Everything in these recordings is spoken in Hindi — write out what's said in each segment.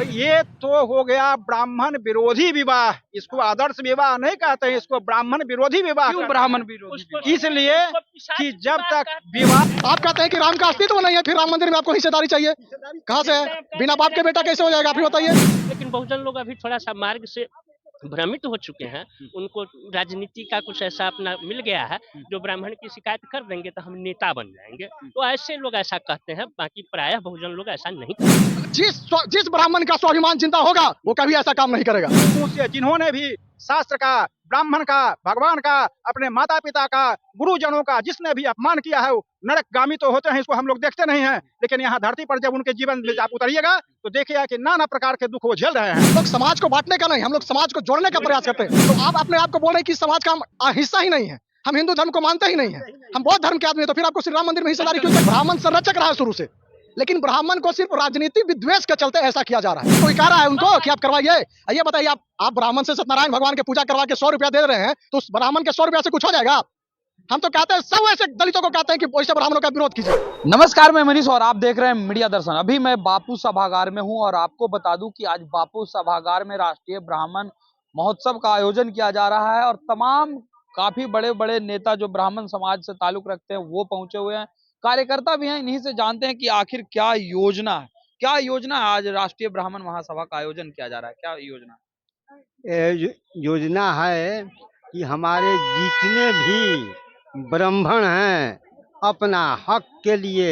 ये तो हो गया ब्राह्मण विरोधी विवाह। इसको आदर्श विवाह नहीं कहते हैं, इसको ब्राह्मण विरोधी विवाह क्यों कहते ब्राह्मण हैं। विरोधी विवाह? इसलिए कि जब तक विवाह आप कहते हैं कि राम का अस्तित्व नहीं है, फिर राम मंदिर में आपको हिस्सेदारी चाहिए, कहाँ से है? बिना बाप के बेटा कैसे हो जाएगा, आप ही बताइए। लेकिन बहुजन लोग अभी थोड़ा सा मार्ग से भ्रमित हो चुके हैं। उनको राजनीति का कुछ ऐसा अपना मिल गया है जो ब्राह्मण की शिकायत कर देंगे तो हम नेता बन जाएंगे, तो ऐसे लोग ऐसा कहते हैं। बाकी प्रायः बहुजन लोग ऐसा नहीं करते। जिस ब्राह्मण का स्वाभिमान जिंदा होगा वो कभी ऐसा काम नहीं करेगा। से जिन्होंने भी शास्त्र का, ब्राह्मण का, भगवान का, अपने माता पिता का, गुरुजनों का जिसने भी अपमान किया है वो नरकगामी तो होते हैं। इसको हम लोग देखते नहीं हैं, लेकिन यहाँ धरती पर जब उनके जीवन में आप उतरिएगा तो देखिएगा कि नाना प्रकार के दुख वो झेल रहे हैं। हम लोग समाज को बांटने का नहीं, हम लोग समाज को जोड़ने का प्रयास करते हैं। तो आप अपने आप को बोल रहे हैं कि समाज का हम हिस्सा ही नहीं है, हम हिंदू धर्म को मानते ही नहीं है, हम बौद्ध धर्म के आदमी हैं, तो फिर आपको श्री राम मंदिर में हिस्सेदारी क्यों? ब्राह्मण संरक्षक रहा है शुरू से, लेकिन ब्राह्मण को सिर्फ राजनीति विद्वेष के चलते ऐसा किया जा रहा है। कोई कह रहा है उनको कि आप करवाइए। ये बताइए, आप ब्राह्मण से सत्यनारायण भगवान की पूजा करवा के 100 रुपया दे रहे हैं, तो उस ब्राह्मण के 100 रुपया से कुछ हो जाएगा? हम तो कहते हैं, सब ऐसे दलितों को कहते हैं कि वैसे ब्राह्मणों का विरोध कीजिए। नमस्कार, मैं मनीष और आप देख रहे हैं मीडिया दर्शन। अभी मैं बापू सभागार में हूं और आपको बता दूं कि आज बापू सभागार में राष्ट्रीय ब्राह्मण महोत्सव का आयोजन किया जा रहा है और तमाम काफी बड़े बड़े नेता जो ब्राह्मण समाज से ताल्लुक रखते हैं वो पहुंचे हुए हैं, कार्यकर्ता भी हैं। इन्हीं से जानते हैं कि आखिर क्या योजना है, आज राष्ट्रीय ब्राह्मण महासभा का आयोजन किया जा रहा है। क्या योजना है? योजना है कि हमारे जितने भी ब्राह्मण हैं अपना हक के लिए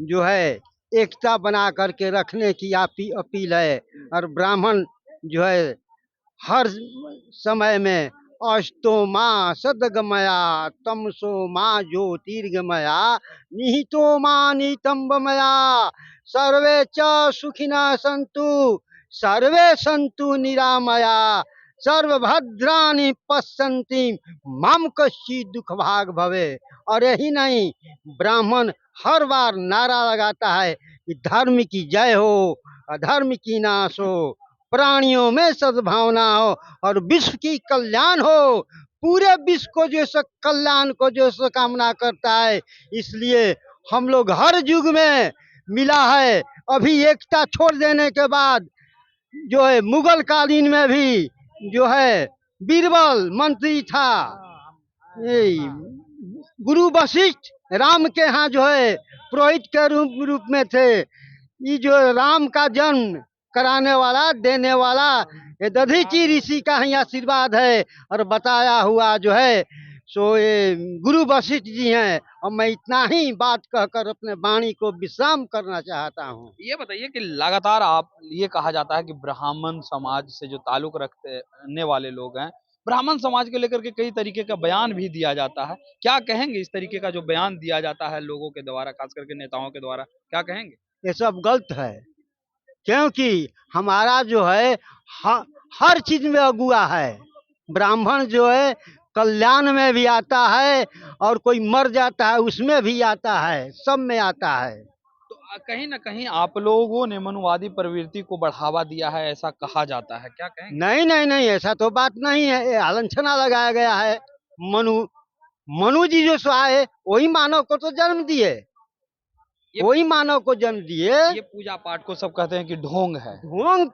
जो है एकता बना करके रखने की अपील है। और ब्राह्मण जो है हर समय में अस्तो माँ सदगमया तमसो माँ ज्योतिर्गमया निहितो माँ नितंबमया सर्वे च सुखिनः सन्तु सर्वे सन्तु निरामया सर्वभद्राणि पश्यन्ति माम कश्चित् दुख भाग भवे। और यही नहीं, ब्राह्मण हर बार नारा लगाता है कि धर्म की जय हो, अधर्म की नाश हो, प्राणियों में सद्भावना हो और विश्व की कल्याण हो। पूरे विश्व को जो सो कल्याण को जो सो कामना करता है। इसलिए हम लोग हर युग में मिला है। अभी एकता छोड़ देने के बाद जो है मुगल कालीन में भी जो है बीरबल मंत्री था, गुरु वशिष्ठ राम के यहाँ जो है पुरोहित के रूप में थे। ये जो राम का जन्म कराने वाला, देने वाला ये दधीची ऋषि का ही आशीर्वाद है और बताया हुआ जो है सो ये गुरु वशिष्ठ जी हैं। और मैं इतना ही बात कहकर अपने वाणी को विश्राम करना चाहता हूँ। ये बताइए कि लगातार आप ये कहा जाता है कि ब्राह्मण समाज से जो ताल्लुक रखने वाले लोग हैं, ब्राह्मण समाज को लेकर के कई तरीके का बयान भी दिया जाता है। क्या कहेंगे इस तरीके का जो बयान दिया जाता है लोगों के द्वारा, खास करके नेताओं के द्वारा, क्या कहेंगे? ये सब गलत है, क्योंकि हमारा जो है हर चीज में अगुआ है। ब्राह्मण जो है कल्याण में भी आता है और कोई मर जाता है उसमें भी आता है, सब में आता है। तो कहीं ना कहीं आप लोगों ने मनुवादी प्रवृत्ति को बढ़ावा दिया है, ऐसा कहा जाता है, क्या कहेंगे? नहीं नहीं नहीं, ऐसा तो बात नहीं है। ये आलंछना लगाया गया है। मनु जी जो सो आए वही मानव को तो जन्म दिए, वही मानव को जन्म दिए। ये पूजा पाठ को सब कहते हैं कि ढोंग है। ढोंग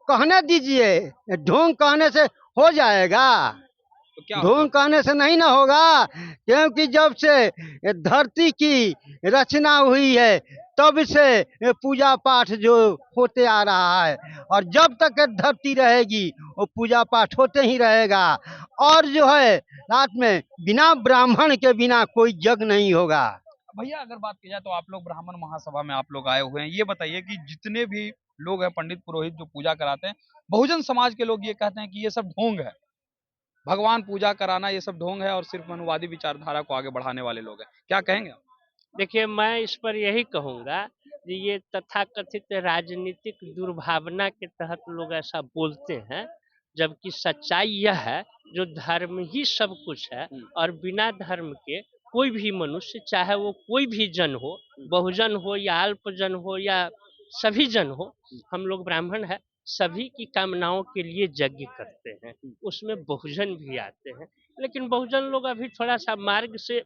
कहने दीजिए, ढोंग कहने से हो जाएगा? तो क्या ढोंग कहने से नहीं ना होगा, क्योंकि जब से धरती की रचना हुई है तब से पूजा पाठ जो होते आ रहा है और जब तक धरती रहेगी वो पूजा पाठ होते ही रहेगा। और जो है रात में बिना ब्राह्मण के बिना कोई यज्ञ नहीं होगा। भैया अगर बात की जाए तो आप लोग ब्राह्मण महासभा में आप लोग आए हुए हैं, ये बताइए कि जितने भी लोग हैं पंडित पुरोहित जो पूजा कराते हैं, बहुजन समाज के लोग ये कहते हैं कि ये सब ढोंग है, भगवान पूजा कराना ये सब ढोंग है और सिर्फ मनुवादी विचारधारा को आगे बढ़ाने वाले लोग हैं। क्या कहेंगे आप? देखिए, मैं इस पर यही कहूँगा कि ये तथाकथित राजनीतिक दुर्भावना के तहत लोग ऐसा बोलते हैं, जबकि सच्चाई यह है जो धर्म ही सब कुछ है और बिना धर्म के कोई भी मनुष्य, चाहे वो कोई भी जन हो, बहुजन हो या अल्पजन हो या सभी जन हो, हम लोग ब्राह्मण है, सभी की कामनाओं के लिए यज्ञ करते हैं। उसमें बहुजन भी आते हैं, लेकिन बहुजन लोग अभी थोड़ा सा मार्ग से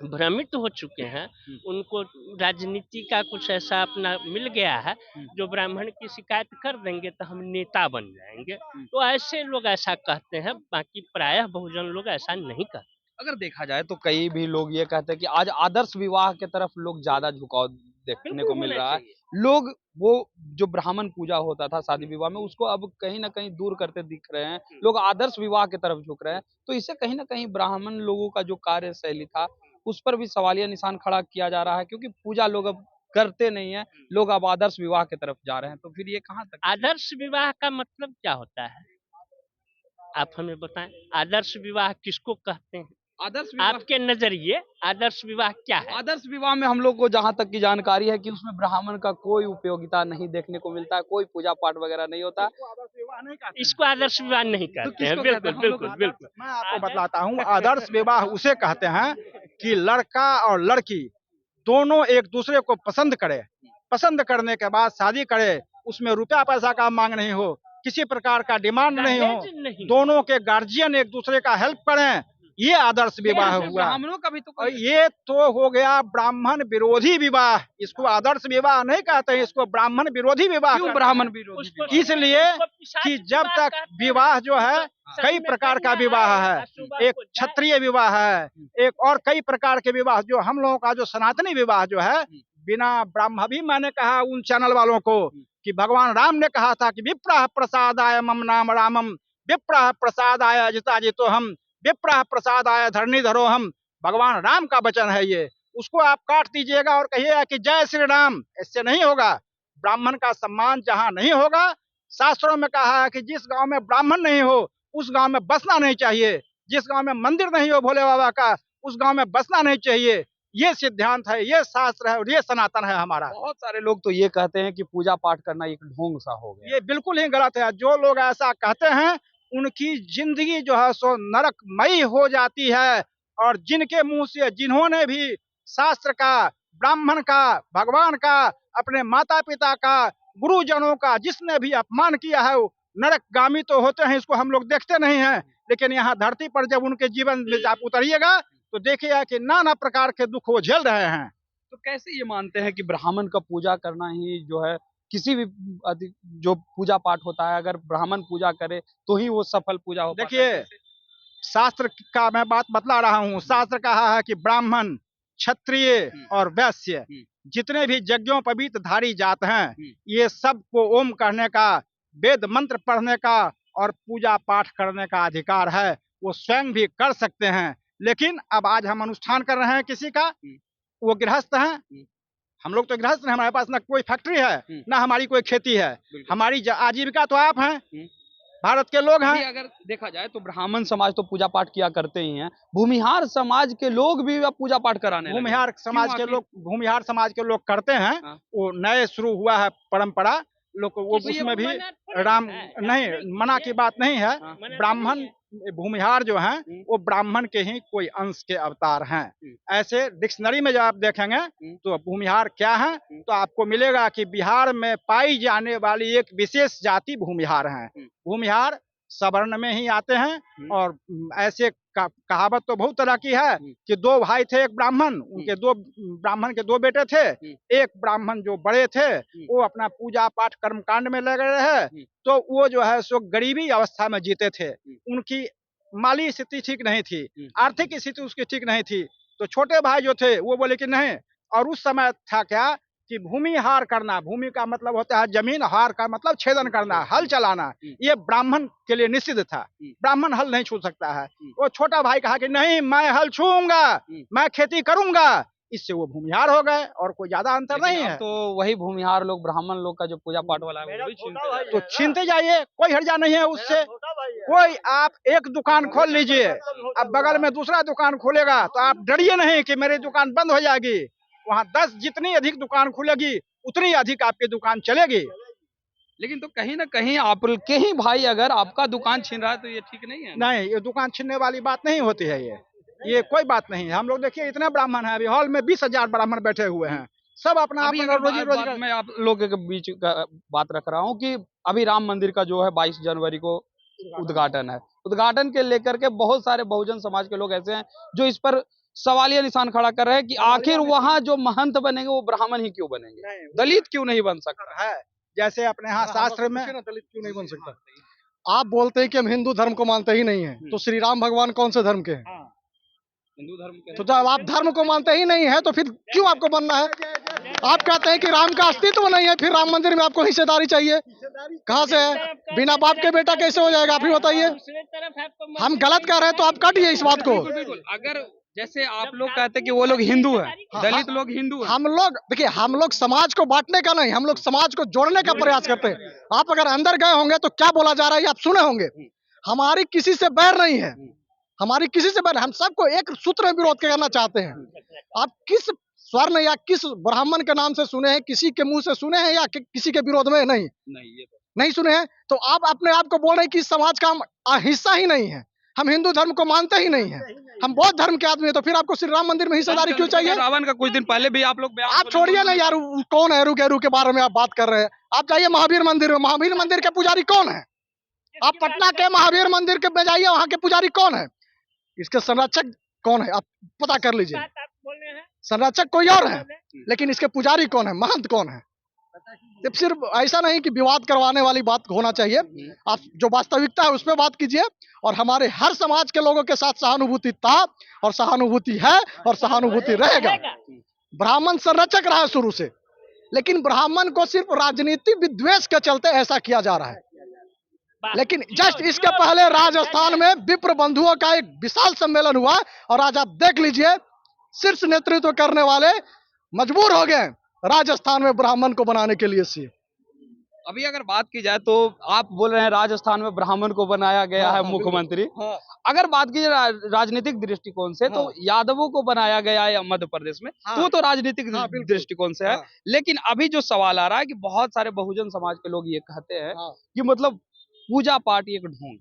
भ्रमित हो चुके हैं, उनको राजनीति का कुछ ऐसा अपना मिल गया है जो ब्राह्मण की शिकायत कर देंगे तो हम नेता बन जाएंगे। तो ऐसे लोग ऐसा कहते हैं, बाकी प्रायः बहुजन लोग ऐसा नहीं कहते। अगर देखा जाए तो कई भी लोग ये कहते हैं कि आज आदर्श विवाह की तरफ लोग ज्यादा झुकाव देखने को बिल्कुल मिल होना रहा है। चाहिए। लोग वो जो ब्राह्मण पूजा होता था शादी विवाह में उसको अब कहीं ना कहीं दूर करते दिख रहे हैं। लोग आदर्श विवाह की तरफ झुक रहे हैं। तो इससे कहीं ना कहीं ब्राह्मण लोगों का जो कार्यशैली था उस पर भी सवालिया निशान खड़ा किया जा रहा है, क्योंकि पूजा लोग अब करते नहीं है। लोग अब आदर्श विवाह की तरफ जा रहे हैं। तो फिर ये कहाँ तक आदर्श विवाह का मतलब क्या होता है? आप हमें बताएं, आदर्श विवाह किसको कहते हैं? आदर्श विवाह? आपके नजरिए आदर्श विवाह क्या है? आदर्श विवाह में हम लोग को जहां तक की जानकारी है कि उसमें ब्राह्मण का कोई उपयोगिता नहीं देखने को मिलता है, कोई पूजा पाठ वगैरह नहीं होता। इसको आदर्श विवाह नहीं कहते हैं। किसको कहते बिल्कुल हैं? हम लोग बिल्कुल बिल्कुल। मैं आपको बतलाता हूँ, आदर्श विवाह उसे कहते हैं कि लड़का और लड़की दोनों एक दूसरे को पसंद करे, पसंद करने के बाद शादी करे, उसमें रुपया पैसा का मांग नहीं हो, किसी प्रकार का डिमांड नहीं हो, दहेज नहीं। दोनों के गार्जियन एक दूसरे का हेल्प करें, ये आदर्श विवाह हुआ। ब्राह्मणों का भी तो और ये तो हो गया ब्राह्मण विरोधी विवाह। इसको आदर्श विवाह नहीं कहते हैं, इसको ब्राह्मण विरोधी विवाह क्यों कहते ब्राह्मण हैं। विरोधी उसको- विवाह? इसलिए उसको पिशाच कि जब विवाह तक कहते हैं। विवाह जो है सच कई में प्रकार का कन्या विवाह आए, है, सुबह एक को जाए। क्षत्रिय विवाह है, एक और कई प्रकार के विवाह जो हम लोगों का जो सनातनी विवाह जो है बिना ब्राह्मण। अभी मैंने कहा उन चैनल वालों को कि भगवान राम ने कहा था कि विप्रः प्रसादाय मम नाम रामम, विप्रः प्रसादाय अजिता जितो हम, विप्रः प्रसादाय धरणीधरो हम। भगवान राम का वचन है ये, उसको आप काट दीजिएगा और कहिएगा कि जय श्री राम, इससे नहीं होगा। ब्राह्मण का सम्मान जहाँ नहीं होगा, शास्त्रों में कहा है कि जिस गांव में ब्राह्मण नहीं हो उस गांव में बसना नहीं चाहिए, जिस गांव में मंदिर नहीं हो भोले बाबा का उस गांव में बसना नहीं चाहिए। ये सिद्धांत है, ये शास्त्र है और ये सनातन है हमारा। बहुत सारे लोग तो ये कहते हैं कि पूजा पाठ करना एक ढोंग सा हो गया। ये बिल्कुल ही गलत है। जो लोग ऐसा कहते हैं उनकी जिंदगी जो है सो नरकमयी हो जाती है। और जिनके मुंह से, जिन्होंने भी शास्त्र का, ब्राह्मण का, भगवान का, अपने माता पिता का, गुरुजनों का जिसने भी अपमान किया है वो नरकगामी तो होते हैं। इसको हम लोग देखते नहीं हैं, लेकिन यहाँ धरती पर जब उनके जीवन में आप उतरिएगा तो देखिएगा कि नाना प्रकार के दुख वो झेल रहे हैं। तो कैसे ये मानते हैं कि ब्राह्मण का पूजा करना ही जो है किसी भी जो पूजा पाठ होता है अगर ब्राह्मण पूजा करे तो ही वो सफल पूजा हो पाता है? देखिए, शास्त्र का मैं बात बतला रहा हूँ। शास्त्र कहा है कि ब्राह्मण, क्षत्रिय और वैश्य जितने भी यज्ञोपवीत धारी जात हैं, ये सबको ओम कहने का, वेद मंत्र पढ़ने का और पूजा पाठ करने का अधिकार है। वो स्वयं भी कर सकते हैं। लेकिन अब आज हम अनुष्ठान कर रहे हैं किसी का, वो गृहस्थ हैं, हम लोग तो गृहस्थ हैं, हमारे पास ना कोई फैक्ट्री है ना हमारी कोई खेती है। हमारी आजीविका तो आप हैं, भारत के लोग अभी हैं। अगर देखा जाए तो ब्राह्मण समाज तो पूजा पाठ किया करते ही हैं, भूमिहार समाज के लोग भी अब पूजा पाठ कराने लगे हैं। भूमिहार समाज क्यों के आखिर? लोग, भूमिहार समाज के लोग करते हैं। हाँ। वो नए शुरू हुआ है परंपरा लोग वो, तो ये उसमें भी मना थोड़ी राम है, नहीं, मना की बात नहीं है। हाँ। ब्राह्मण भूमिहार जो हैं वो ब्राह्मण के ही कोई अंश के अवतार हैं। ऐसे डिक्शनरी में जब आप देखेंगे तो भूमिहार क्या है तो आपको मिलेगा कि बिहार में पाई जाने वाली एक विशेष जाति भूमिहार हैं। भूमिहार सवर्ण में ही आते हैं। और ऐसे कहावत तो बहुत तरह की है कि दो भाई थे, एक ब्राह्मण, उनके दो ब्राह्मण के दो बेटे थे। एक ब्राह्मण जो बड़े थे वो अपना पूजा पाठ कर्म कांड में लगे रहे, तो वो जो है सो गरीबी अवस्था में जीते थे। उनकी माली स्थिति ठीक नहीं थी, आर्थिक स्थिति उसकी ठीक नहीं थी। तो छोटे भाई जो थे वो बोले कि नहीं। और उस समय था क्या कि भूमि हार करना, भूमि का मतलब होता है जमीन, हार का मतलब छेदन करना, हल चलाना, ये ब्राह्मण के लिए निषिद्ध था। ब्राह्मण हल नहीं छू सकता है। वो छोटा भाई कहा कि नहीं, मैं हल छूऊंगा, मैं खेती करूंगा। इससे वो भूमिहार हो गए और कोई ज्यादा अंतर नहीं है। तो वही भूमिहार लोग ब्राह्मण लोग का जो पूजा पाठ वाला है वो भी छीनते जा रहे तो छीनते जाइए, कोई हर्जा नहीं है उससे। कोई आप एक दुकान खोल लीजिए, अब बगल में दूसरा दुकान खोलेगा तो आप डरिए नहीं कि मेरी दुकान बंद हो जाएगी। वहाँ 10 जितनी अधिक दुकान खुलेगी उतनी अधिक आपकी दुकान चलेगी। लेकिन तो कहीं ना कहीं आपके ही भाई अगर आपका दुकान छीन रहा है तो ये ठीक नहीं है। नहीं, ये दुकान छीनने वाली बात नहीं होती है। ये कोई बात नहीं है। हम लोग देखिए इतने ब्राह्मण हैं, अभी हॉल में 20,000 ब्राह्मण बैठे हुए हैं, सब अपना अभी अपना अगर रोजी रोजगार। मैं आप लोगों के बीच का बात रख रहा हूँ कि अभी राम मंदिर का जो है 22 जनवरी को उद्घाटन है। उद्घाटन के लेकर के बहुत सारे बहुजन समाज के लोग ऐसे हैं जो इस पर सवालिया निशान खड़ा कर रहे हैं कि आखिर वहाँ जो महंत बनेंगे वो ब्राह्मण ही क्यों बनेंगे, दलित क्यों नहीं बन सकता है। जैसे अपने यहाँ शास्त्र में दलित क्यों नहीं बन सकता? आप बोलते हैं कि हम हिंदू धर्म को मानते ही नहीं है, तो श्री राम भगवान कौन से धर्म के हैं? हिंदू धर्म के तो जब आप धर्म को मानते ही नहीं है तो फिर क्यों आपको बनना है? आप कहते हैं कि राम का अस्तित्व नहीं है, फिर राम मंदिर में आपको हिस्सेदारी चाहिए, कहाँ से है? बिना बाप के बेटा कैसे हो जाएगा, आप ही बताइए। हम गलत कह रहे हैं तो आप काटिए इस बात को। बिल्कुल, अगर जैसे आप लोग कहते हैं कि वो लोग हिंदू हैं, दलित लोग हिंदू हैं, हम लोग देखिए, हम लोग समाज को बांटने का नहीं, हम लोग समाज को जोड़ने का प्रयास करते हैं। आप अगर अंदर गए होंगे तो क्या बोला जा रहा है ये आप सुने होंगे। हमारी किसी से बैर नहीं है, हमारी किसी से बैर, हम सबको एक सूत्र में विरोध करना चाहते हैं। आप किस स्वर्ण या किस ब्राह्मण के नाम से सुने हैं, किसी के मुंह से सुने हैं या किसी के विरोध में? नहीं, ये तो नहीं सुने हैं। तो आप अपने आप को बोल रहे हैं कि समाज का हम हिस्सा ही नहीं है, हम हिंदू धर्म को मानते ही नहीं है, हम बौद्ध धर्म के आदमी है, तो फिर आपको श्री राम मंदिर में हिस्सेदारी क्यों चाहिए? रावण का कुछ दिन पहले भी आप लोग आप छोड़िए ना यार, कौन है हरू गेरू के बारे में आप बात कर रहे हैं? आप जाइए महावीर मंदिर में, महावीर मंदिर के पुजारी कौन है? आप पटना के महावीर मंदिर के में जाइए, वहाँ के पुजारी कौन है? इसके संरक्षक कौन है आप पता कर लीजिए। संरक्षक कोई और है, लेकिन इसके पुजारी कौन है, महंत कौन है? तो सिर्फ ऐसा नहीं कि विवाद करवाने वाली बात होना चाहिए, आप जो वास्तविकता है उस पर बात कीजिए। और हमारे हर समाज के लोगों के साथ सहानुभूति था और सहानुभूति है और सहानुभूति रहेगा। ब्राह्मण संरक्षक रहा है शुरू से, लेकिन ब्राह्मण को सिर्फ राजनीतिक विद्वेष के चलते ऐसा किया जा रहा है। लेकिन जस्ट इसके पहले राजस्थान में विप्र बंधुओं का एक विशाल सम्मेलन हुआ और आज आप देख लीजिए शीर्ष नेतृत्व करने वाले मजबूर हो गए राजस्थान में ब्राह्मण को बनाने के लिए। सी अभी अगर बात की जाए तो आप बोल रहे हैं राजस्थान में ब्राह्मण को बनाया गया है मुख्यमंत्री। अगर बात की जाए राजनीतिक दृष्टिकोण से तो यादवों को बनाया गया है मध्य प्रदेश में, तो राजनीतिक दृष्टिकोण से है। लेकिन अभी जो सवाल आ रहा है कि बहुत सारे बहुजन समाज के लोग ये कहते हैं कि मतलब पूजा पाठ एक ढोंग।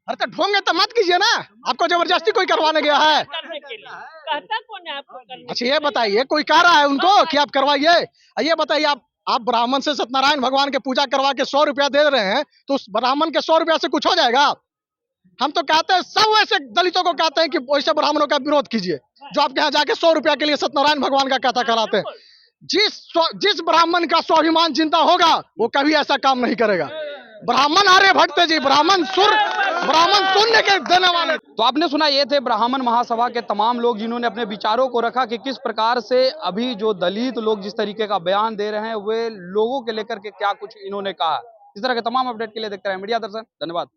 अरे तो ढोंगे तो मत कीजिए ना, आपको जबरदस्ती कोई करवाने गया है? कहता कौन है आपको करने? अच्छा ये बताइए, कोई कह रहा है उनको कि आप करवाइए? ये बताइए, आप ब्राह्मण से सत्यनारायण भगवान के पूजा करवा के 100 रुपया दे रहे हैं, तो उस ब्राह्मण के 100 रुपया से कुछ हो जाएगा? हम तो कहते हैं, सब वैसे दलितों को कहते हैं कि वैसे ब्राह्मणों का विरोध कीजिए जो आपके यहाँ जाके 100 रुपया के लिए सत्यनारायण भगवान का कथा कराते हैं। जिस ब्राह्मण का स्वाभिमान जिंदा होगा वो कभी ऐसा काम नहीं करेगा। ब्राह्मण आर्यभट्ट जी, ब्राह्मण शून्य के देने वाले। तो आपने सुना, ये थे ब्राह्मण महासभा के तमाम लोग जिन्होंने अपने विचारों को रखा कि किस प्रकार से अभी जो दलित लोग जिस तरीके का बयान दे रहे हैं वे लोगों के लेकर के क्या कुछ इन्होंने कहा। इस तरह के तमाम अपडेट के लिए देखते रहे मीडिया दर्शन। धन्यवाद।